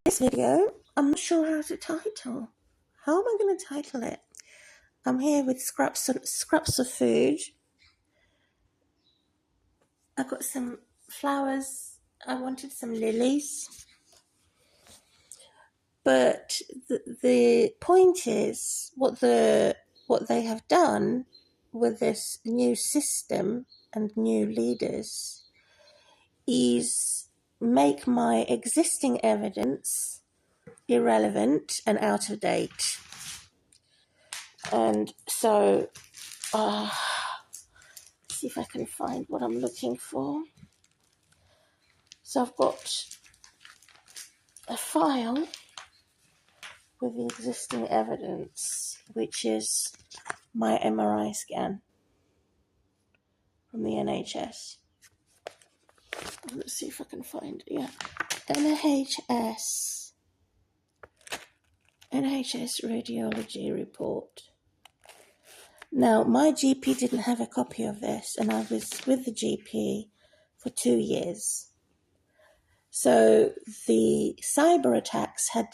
this video, I'm not sure how to title. How am I going to title it? I'm here with scraps of food. I've got some flowers. I wanted some lilies. But the point is, what they have done with this new system and new leaders is make my existing evidence irrelevant and out of date. And so, see if I can find what I'm looking for. So I've got a file with the existing evidence, which is my MRI scan from the NHS. Let's see if I can find it. Yeah, NHS radiology report. Now, my GP didn't have a copy of this, and I was with the GP for 2 years. So the cyber attacks had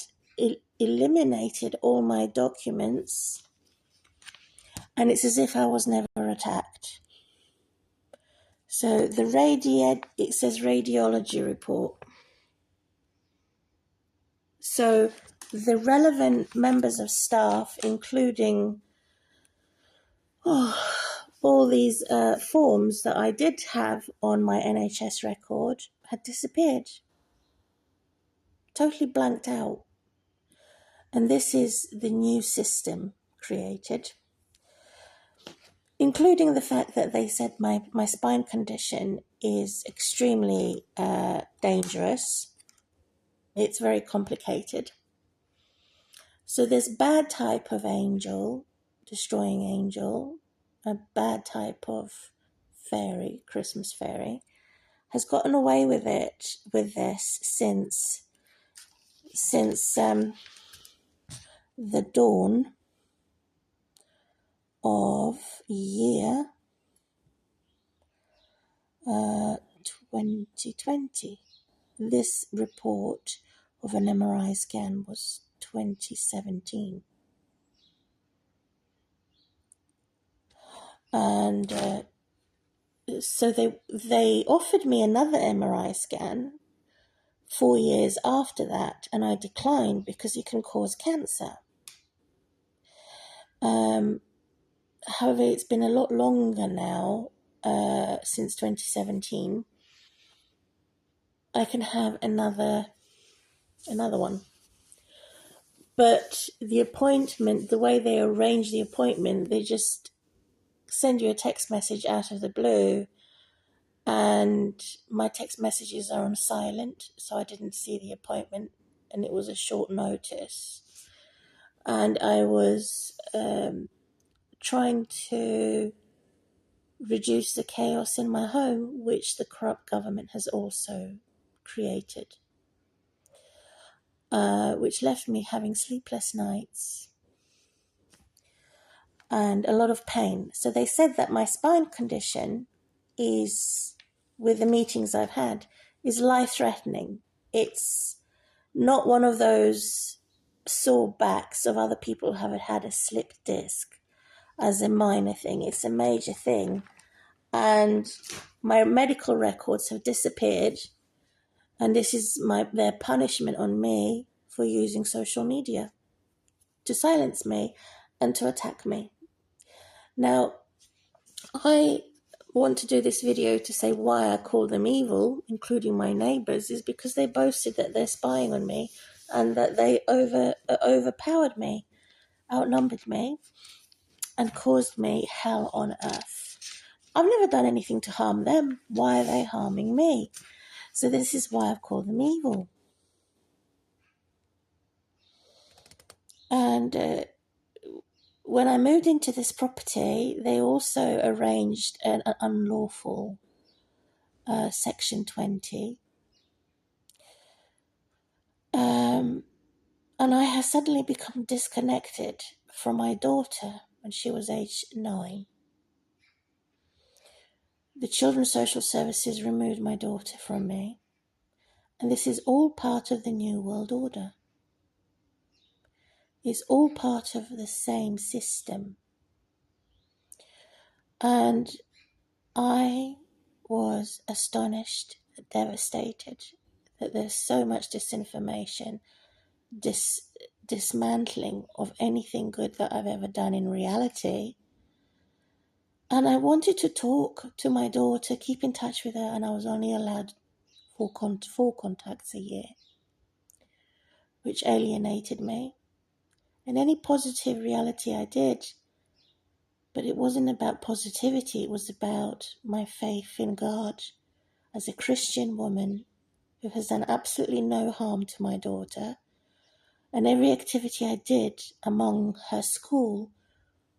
eliminated all my documents, and it's as if I was never attacked. So it says radiology report. So the relevant members of staff, including all these forms that I did have on my NHS record, had disappeared. Totally blanked out. And this is the new system created, including the fact that they said my spine condition is extremely dangerous. It's very complicated. So this bad type of angel, destroying angel, a bad type of fairy, Christmas fairy, has gotten away with this since the dawn of year 2020. This report of an MRI scan was 2017. And so they offered me another MRI scan 4 years after that, and I declined because it can cause cancer. However, it's been a lot longer now, since 2017. I can have another one. But the appointment, the way they arrange the appointment, they just send you a text message out of the blue, and my text messages are on silent, so I didn't see the appointment, and it was a short notice. And I was trying to reduce the chaos in my home, which the corrupt government has also created, which left me having sleepless nights and a lot of pain. So they said that my spine condition is, with the meetings I've had, is life-threatening. It's not one of those sore backs of other people who have had a slipped disc as a minor thing. It's a major thing. And my medical records have disappeared, and this is their punishment on me for using social media to silence me and to attack me. Now, I want to do this video to say why I call them evil, including my neighbours, is because they boasted that they're spying on me and that they overpowered me, outnumbered me, and caused me hell on earth. I've never done anything to harm them. Why are they harming me? So this is why I've called them evil. And when I moved into this property, they also arranged an unlawful Section 20. And I have suddenly become disconnected from my daughter when she was aged 9. The Children's Social Services removed my daughter from me. And this is all part of the New World Order. It's all part of the same system. And I was astonished, devastated that there's so much disinformation, dismantling of anything good that I've ever done in reality. And I wanted to talk to my daughter, keep in touch with her, and I was only allowed four contacts a year, which alienated me. And any positive reality I did, but it wasn't about positivity, it was about my faith in God as a Christian woman who has done absolutely no harm to my daughter. And every activity I did among her school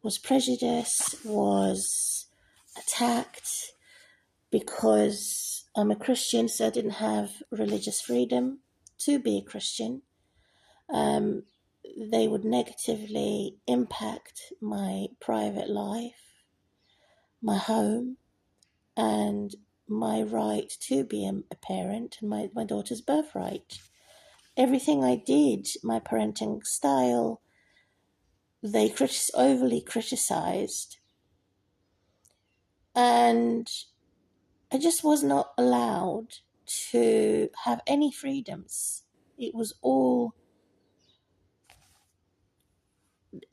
was prejudiced, was attacked, because I'm a Christian, so I didn't have religious freedom to be a Christian. They would negatively impact my private life, my home, and my right to be a parent, and my daughter's birthright. Everything I did, my parenting style, they overly criticized. And I just was not allowed to have any freedoms. It was all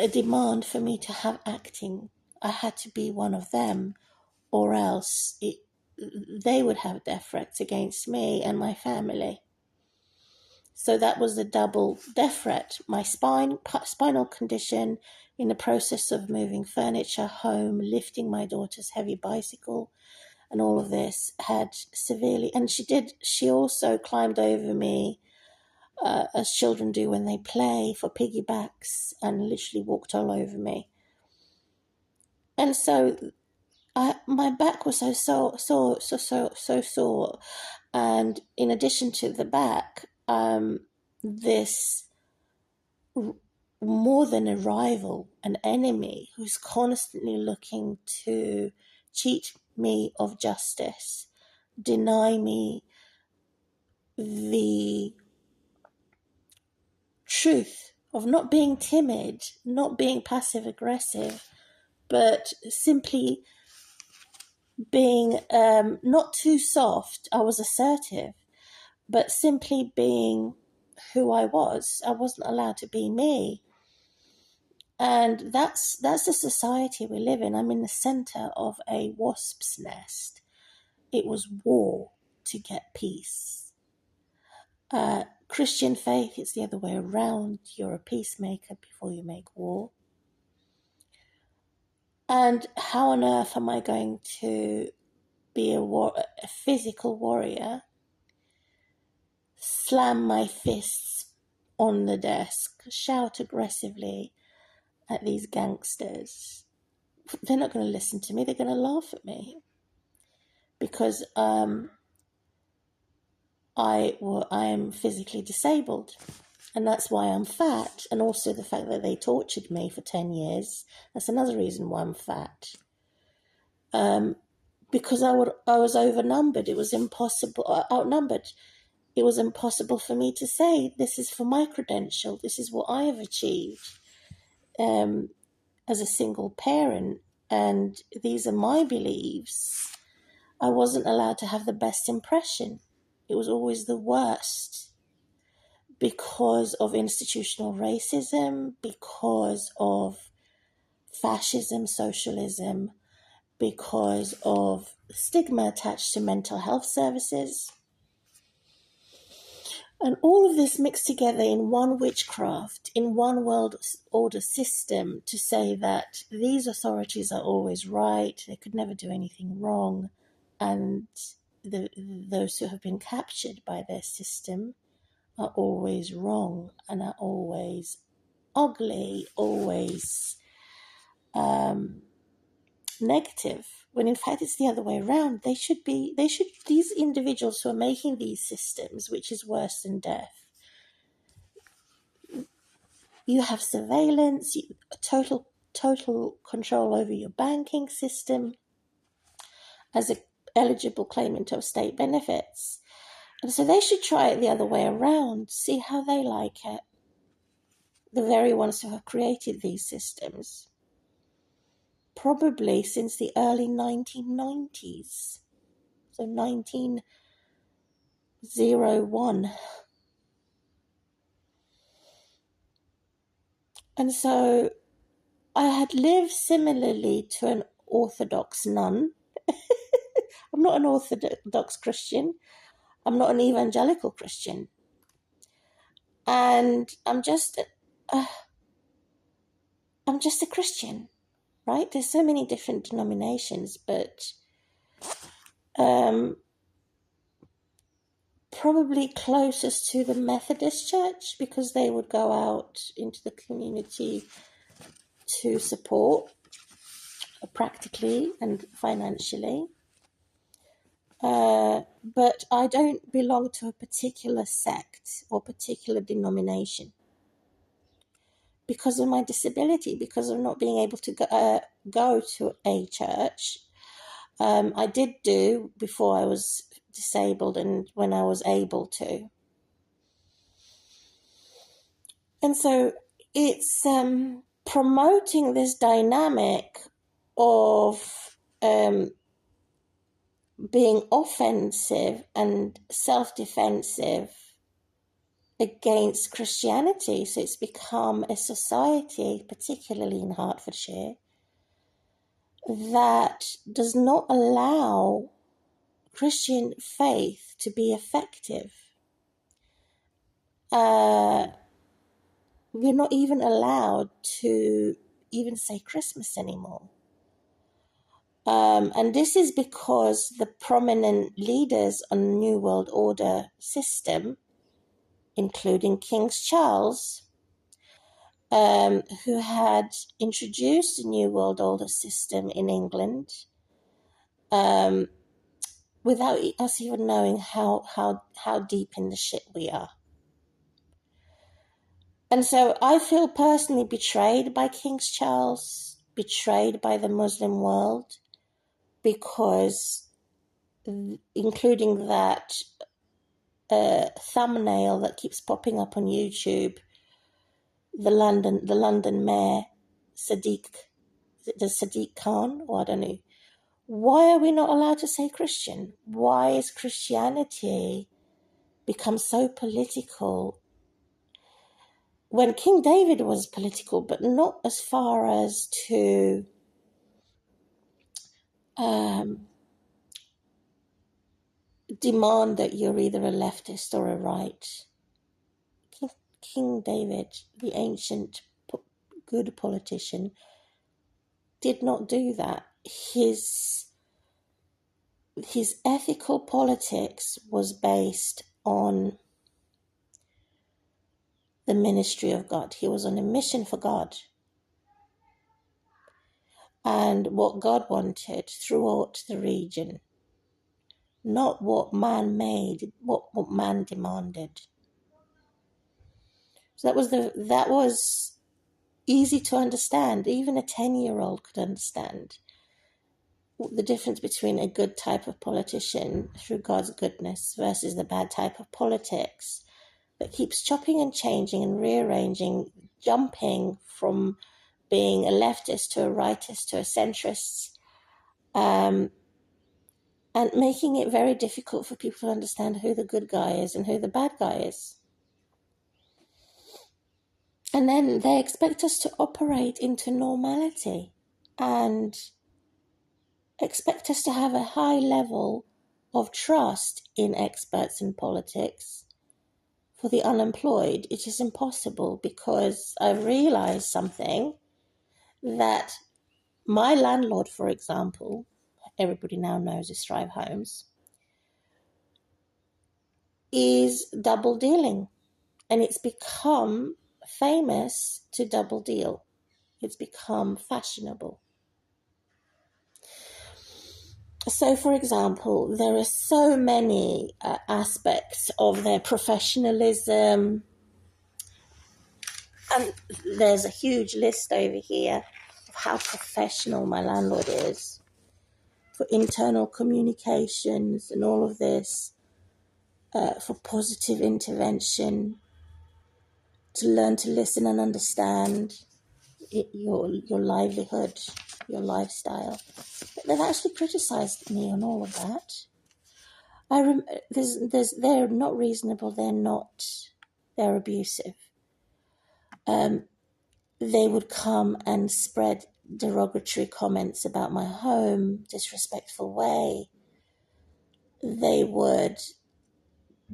a demand for me to have acting. I had to be one of them, or else they would have death threats against me and my family. So that was the double death threat. My spinal condition, in the process of moving furniture home, lifting my daughter's heavy bicycle, and all of this had severely, and she also climbed over me, as children do when they play, for piggybacks, and literally walked all over me. And so my back was so sore. And in addition to the back, this more than a rival, an enemy who's constantly looking to cheat me of justice, deny me the truth of not being timid, not being passive aggressive, but simply being not too soft. I was assertive, but simply being who I was. I wasn't allowed to be me. And that's the society we live in. I'm in the center of a wasp's nest. It was war to get peace. Christian faith, it's the other way around. You're a peacemaker before you make war. And how on earth am I going to be a physical warrior, slam my fists on the desk, shout aggressively at these gangsters? They're not going to listen to me. They're going to laugh at me, because I am physically disabled, and that's why I'm fat. And also the fact that they tortured me for 10 years. That's another reason why I'm fat. Because I was outnumbered. It was impossible for me to say, this is for my credential. This is what I have achieved as a single parent, and these are my beliefs. I wasn't allowed to have the best impression. It was always the worst, because of institutional racism, because of fascism, socialism, because of stigma attached to mental health services. And all of this mixed together in one witchcraft, in one world order system, to say that these authorities are always right, they could never do anything wrong, and those who have been captured by their system are always wrong and are always ugly, always negative, when in fact it's the other way around. These individuals who are making these systems, which is worse than death, you have surveillance, total control over your banking system as an eligible claimant of state benefits. And so they should try it the other way around, see how they like it. The very ones who have created these systems, probably since the early 1990s, so 1901. And so I had lived similarly to an Orthodox nun. I'm not an Orthodox Christian. I'm not an evangelical Christian. And I'm just a Christian, right? There's so many different denominations, but probably closest to the Methodist Church, because they would go out into the community to support practically and financially. But I don't belong to a particular sect or particular denomination because of my disability, because of not being able to go to a church. I did do before I was disabled and when I was able to. And so it's promoting this dynamic of being offensive and self-defensive against Christianity. So it's become a society, particularly in Hertfordshire, that does not allow Christian faith to be effective. We're not even allowed to even say Christmas anymore. And this is because the prominent leaders on the New World Order system, including King Charles, who had introduced the New World Order system in England, without us even knowing how deep in the shit we are. And so I feel personally betrayed by King Charles, betrayed by the Muslim world, because including that thumbnail that keeps popping up on YouTube, the London mayor, Sadiq Khan, or I don't know. Why are we not allowed to say Christian? Why is Christianity become so political? When King David was political, but not as far as to demand that you're either a leftist or a right. King David, the ancient good politician, did not do that. His ethical politics was based on the ministry of God. He was on a mission for God. And what God wanted throughout the region, not what man made, what man demanded. So that was easy to understand. Even a 10-year-old could understand the difference between a good type of politician through God's goodness versus the bad type of politics that keeps chopping and changing and rearranging, jumping from being a leftist to a rightist to a centrist, and making it very difficult for people to understand who the good guy is and who the bad guy is. And then they expect us to operate into normality and expect us to have a high level of trust in experts in politics. For the unemployed, it is impossible, because I've realized something, that my landlord, for example, everybody now knows is Thrive Homes, is double dealing. And it's become famous to double deal. It's become fashionable. So, for example, there are so many aspects of their professionalism. And there's a huge list over here of how professional my landlord is for internal communications and all of this. for positive intervention, to learn to listen and understand your livelihood, your lifestyle. But they've actually criticised me on all of that. They're not reasonable. They're abusive. They would come and spread derogatory comments about my home, disrespectful way. They would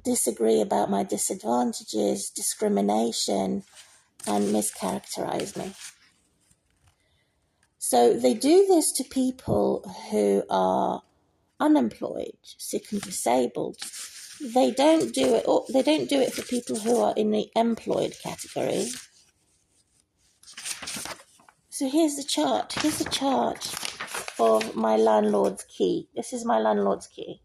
disagree about my disadvantages, discrimination, and mischaracterize me. So they do this to people who are unemployed, sick and disabled. They don't do it for people who are in the employed category. So here's the chart. Here's a chart of my landlord's key. This is my landlord's key.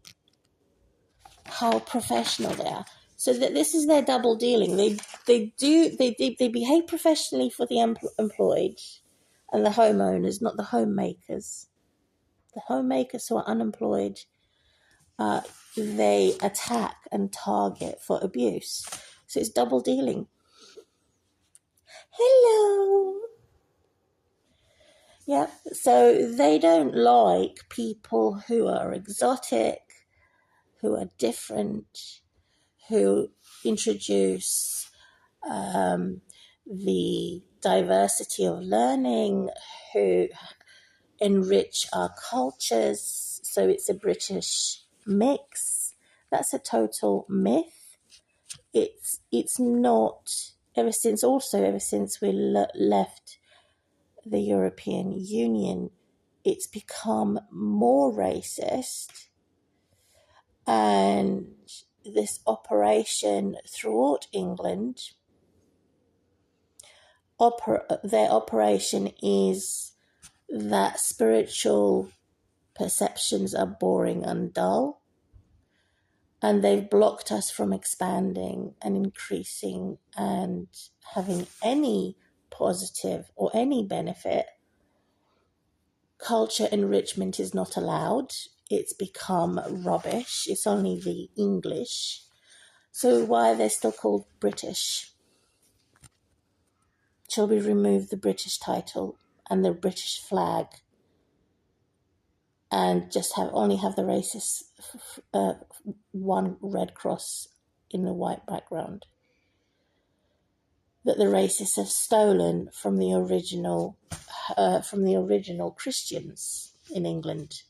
How professional they are. So that this is their double dealing. They behave professionally for the employed and the homeowners, not the homemakers. The homemakers who are unemployed, they attack and target for abuse. So it's double dealing. Hello. Yeah, so they don't like people who are exotic, who are different, who introduce the diversity of learning, who enrich our cultures. So it's a British mix. That's a total myth. It's not. Ever since we left the European Union, it's become more racist, and this operation throughout England, their operation is that spiritual perceptions are boring and dull, and they've blocked us from expanding and increasing and having any positive or any benefit. Culture enrichment is not allowed. It's become rubbish. It's only the English. So why are they still called British? Shall we remove the British title and the British flag and just only have the racist one red cross in the white background that the racists have stolen from the original Christians in England?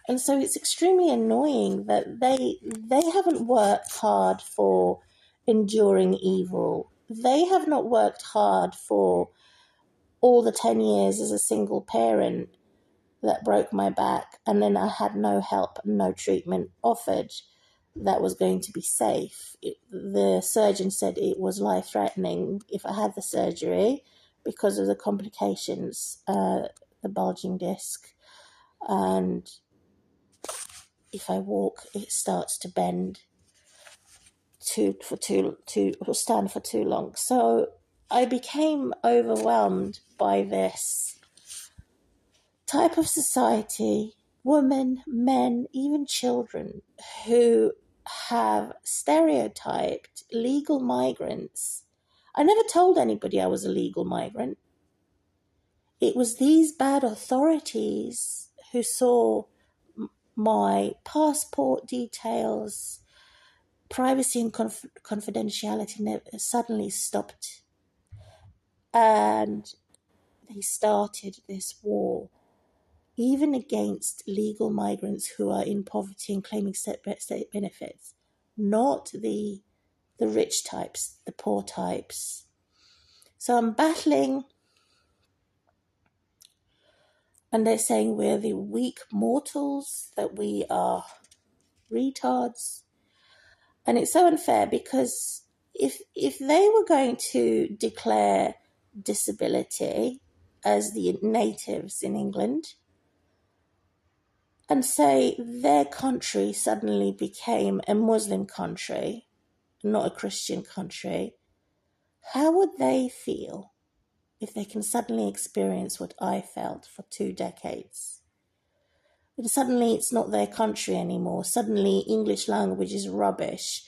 And so it's extremely annoying that they haven't worked hard for enduring evil. They have not worked hard for all the 10 years as a single parent that broke my back, and then I had no help, no treatment offered that was going to be safe. The surgeon said it was life-threatening if I had the surgery because of the complications, the bulging disc, and if I walk, it starts to bend or stand for too long. So I became overwhelmed by this type of society, women, men, even children, who have stereotyped legal migrants. I never told anybody I was a legal migrant. It was these bad authorities who saw my passport details, privacy and confidentiality suddenly stopped. And they started this war, even against legal migrants who are in poverty and claiming state benefits, not the rich types, the poor types. So I'm battling, and they're saying we're the weak mortals, that we are retards. And it's so unfair because if they were going to declare disability as the natives in England and say their country suddenly became a Muslim country, not a Christian country, how would they feel if they can suddenly experience what I felt for 2 decades? And suddenly it's not their country anymore. Suddenly English language is rubbish.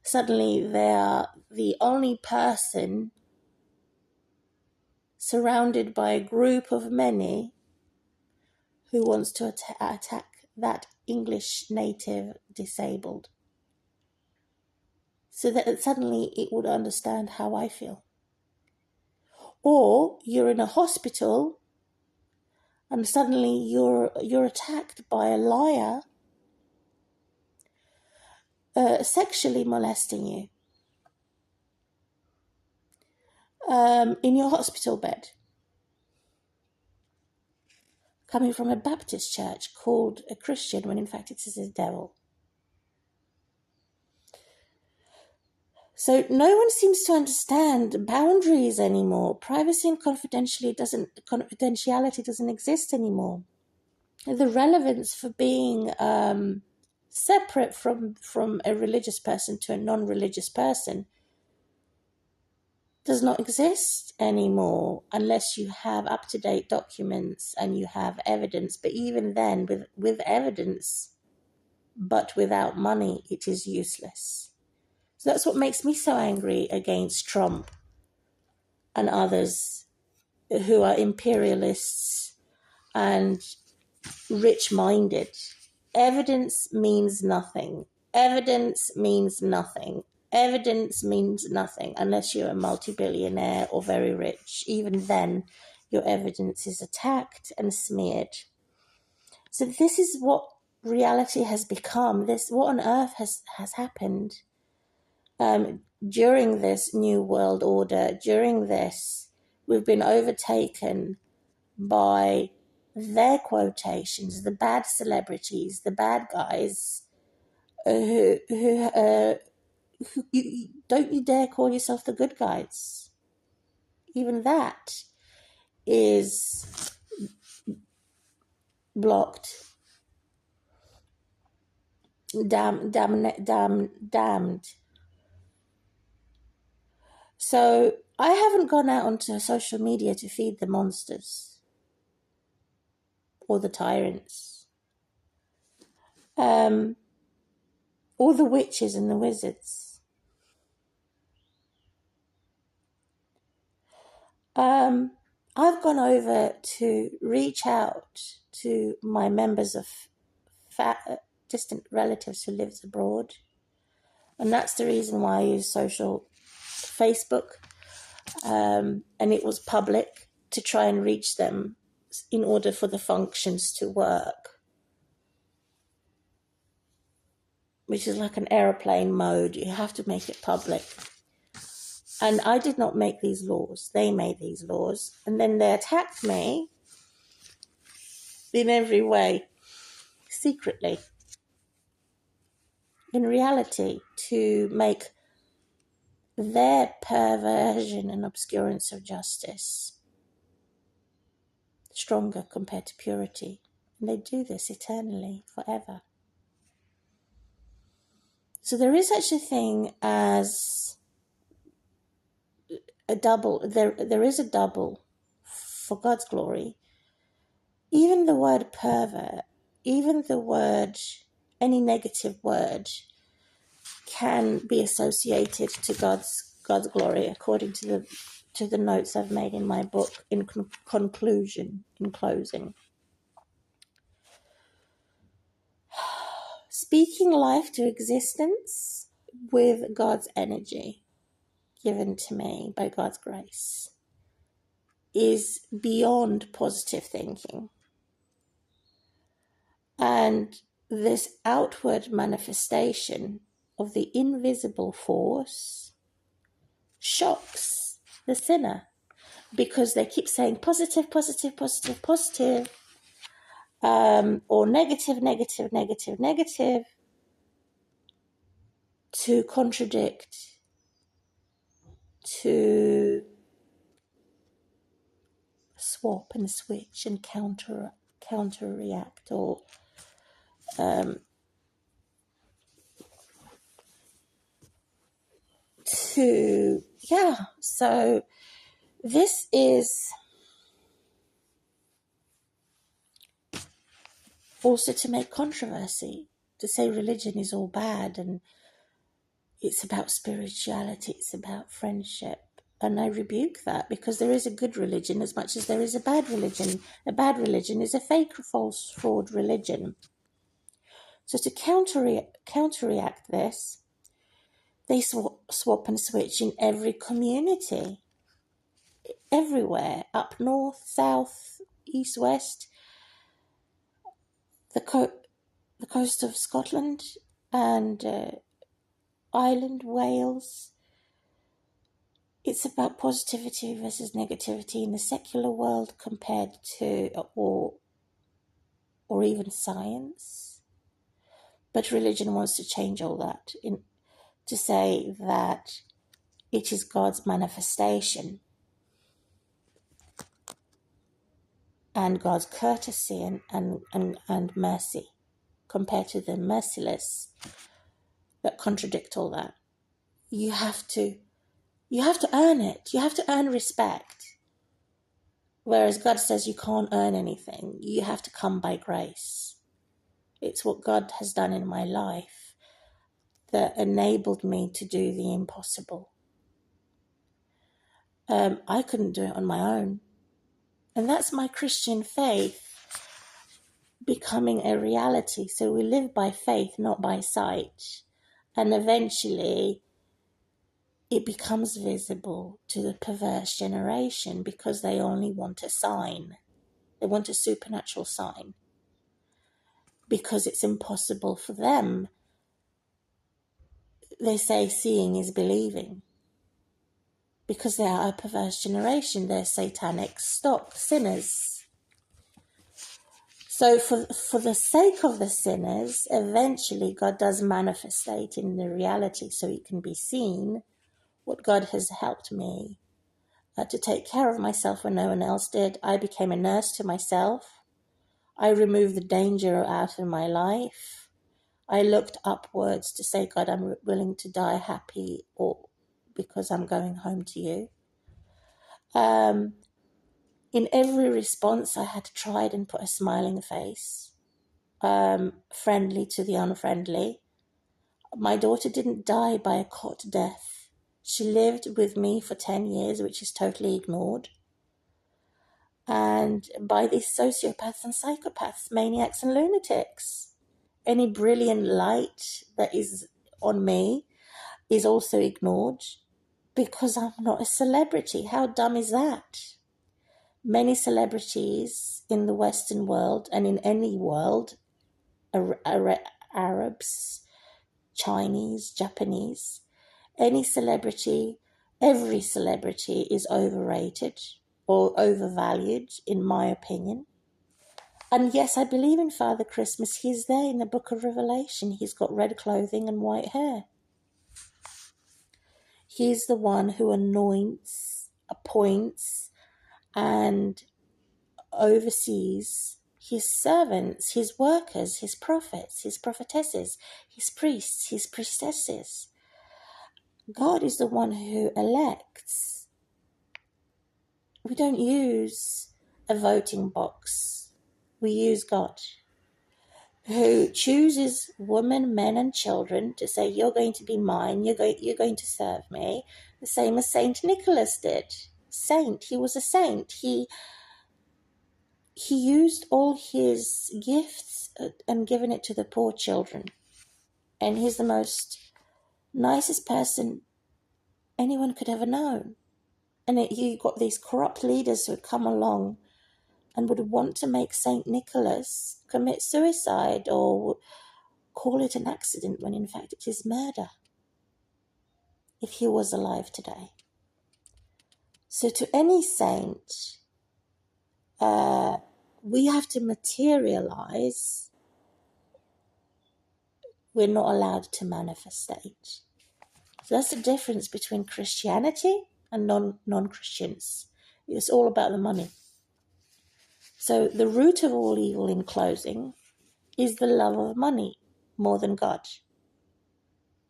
Suddenly they are the only person surrounded by a group of many who wants to attack that English native disabled. So that suddenly it would understand how I feel. Or you're in a hospital and suddenly you're attacked by a liar sexually molesting you in your hospital bed, coming from a Baptist church called a Christian when in fact it is a devil. So no one seems to understand boundaries anymore. Privacy and confidentiality doesn't exist anymore. The relevance for being separate from a religious person to a non-religious person does not exist anymore unless you have up-to-date documents and you have evidence. But even then, with evidence, but without money, it is useless. So that's what makes me so angry against Trump and others who are imperialists and rich-minded. Evidence means nothing. Evidence means nothing. Evidence means nothing unless you're a multi-billionaire or very rich. Even then, your evidence is attacked and smeared. So this is what reality has become. What on earth has happened during this new world order? During this, we've been overtaken by their quotations, the bad celebrities, the bad guys, who don't you dare call yourself the good guys. Even that is blocked, damned. So I haven't gone out onto social media to feed the monsters or the tyrants, or the witches and the wizards. I've gone over to reach out to my members of distant relatives who lives abroad, and that's the reason why I use social Facebook, and it was public to try and reach them in order for the functions to work, which is like an airplane mode. You have to make it public. And I did not make these laws. They made these laws. And then they attacked me in every way, secretly, in reality, to make their perversion and obscurance of justice stronger compared to purity. And they do this eternally, forever. So there is such a thing as a double. There is a double for God's glory. Even the word pervert, even the word, any negative word, can be associated to God's glory, according to the notes I've made in my book. In conclusion, in closing, speaking life to existence with God's energy given to me by God's grace is beyond positive thinking. And this outward manifestation of the invisible force shocks the sinner, because they keep saying positive, positive, positive, positive, or negative, negative, negative, negative, to contradict, to swap and switch and counter react, or so this is also to make controversy, to say religion is all bad and it's about spirituality, it's about friendship. And I rebuke that, because there is a good religion as much as there is a bad religion. A bad religion is a fake, false, fraud religion. So to counteract this, they swap and switch in every community, everywhere, up north, south, east, west, the coast of Scotland and Ireland, Wales. It's about positivity versus negativity in the secular world compared to, or even science. But religion wants to change all that, to say that it is God's manifestation and God's courtesy and mercy, compared to the merciless that contradict all that. You have to earn it. You have to earn respect. Whereas God says you can't earn anything. You have to come by grace. It's what God has done in my life that enabled me to do the impossible. I couldn't do it on my own. And that's my Christian faith becoming a reality. So we live by faith, not by sight. And eventually it becomes visible to the perverse generation, because they only want a sign. They want a supernatural sign, because it's impossible for them. They say seeing is believing, because they are a perverse generation. They're satanic stock, sinners. So for the sake of the sinners, eventually God does manifestate in the reality, so it can be seen what God has helped me to take care of myself when no one else did. I became a nurse to myself. I removed the danger out of my life. I looked upwards to say, God, I'm willing to die happy, or because I'm going home to you. In every response, I had tried and put a smiling face, friendly to the unfriendly. My daughter didn't die by a cot death. She lived with me for 10 years, which is totally ignored. And by these sociopaths and psychopaths, maniacs and lunatics. Any brilliant light that is on me is also ignored, because I'm not a celebrity. How dumb is that? Many celebrities in the Western world, and in any world, Arabs, Chinese, Japanese, every celebrity is overrated or overvalued, in my opinion. And yes, I believe in Father Christmas. He's there in the book of Revelation. He's got red clothing and white hair. He's the one who anoints, appoints, and oversees his servants, his workers, his prophets, his prophetesses, his priests, his priestesses. God is the one who elects. We don't use a voting box. We use God, who chooses women, men, and children to say, you're going to be mine, you're going to serve me, the same as Saint Nicholas did. He was a saint. He used all his gifts and given it to the poor children. And he's the most nicest person anyone could ever know. And you got these corrupt leaders who would come along and would want to make Saint Nicholas commit suicide or call it an accident, when in fact it is murder, if he was alive today. So to any saint, we have to materialize. We're not allowed to manifestate. So that's the difference between Christianity and non-Christians. It's all about the money. So the root of all evil, in closing, is the love of money more than God.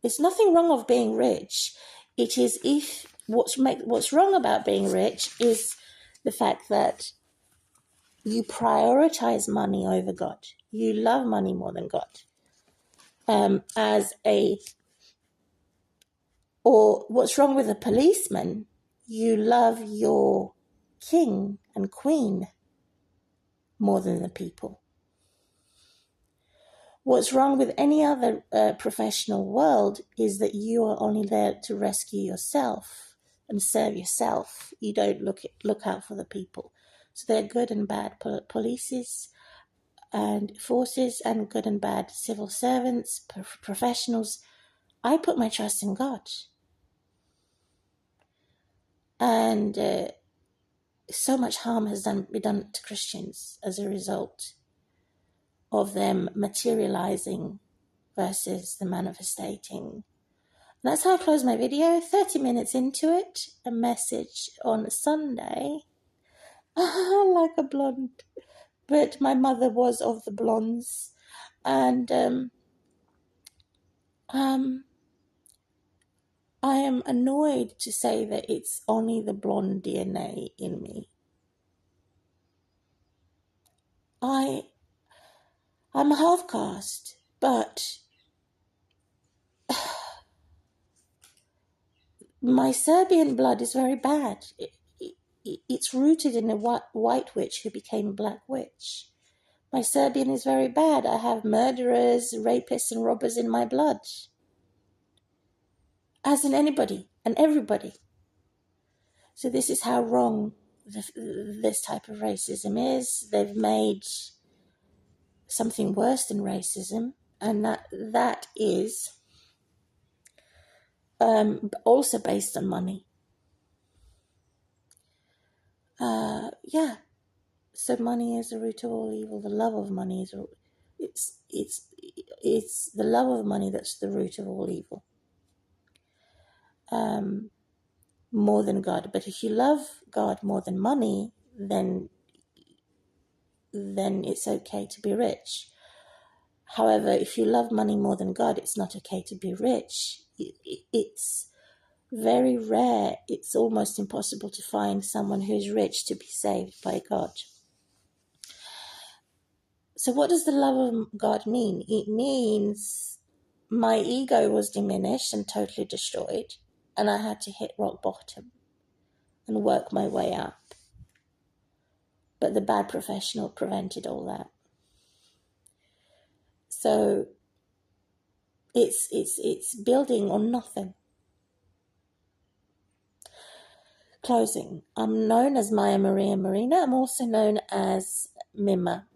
There's nothing wrong of being rich. It is what's wrong about being rich is the fact that you prioritize money over God. You love money more than God. Or what's wrong with a policeman? You love your king and queen more than the people. What's wrong with any other professional world is that you are only there to rescue yourself and serve yourself. You don't look out for the people. So there are good and bad polices and forces, and good and bad civil servants, professionals. I put my trust in God. And so much harm has been done to Christians as a result of them materializing versus the manifestating. And that's how I close my video. 30 minutes into it, a message on Sunday. Like a blonde. But my mother was of the blondes. And I am annoyed to say that it's only the blonde DNA in me. I'm half caste, but my Serbian blood is very bad. It's rooted in a white witch who became a black witch. My Serbian is very bad. I have murderers, rapists, and robbers in my blood. As in anybody and everybody. So this is how wrong this type of racism is. They've made something worse than racism, and that is also based on money. So money is the root of all evil. The love of money is it's the love of money that's the root of all evil. More than God. But if you love God more than money, then it's okay to be rich. However, if you love money more than God, it's not okay to be rich. It's very rare. It's almost impossible to find someone who's rich to be saved by God. So what does the love of God mean? It means my ego was diminished and totally destroyed, and I had to hit rock bottom and work my way up. But the bad professional prevented all that. So it's building on nothing. Closing. I'm known as Maya Maria Marina. I'm also known as Mima.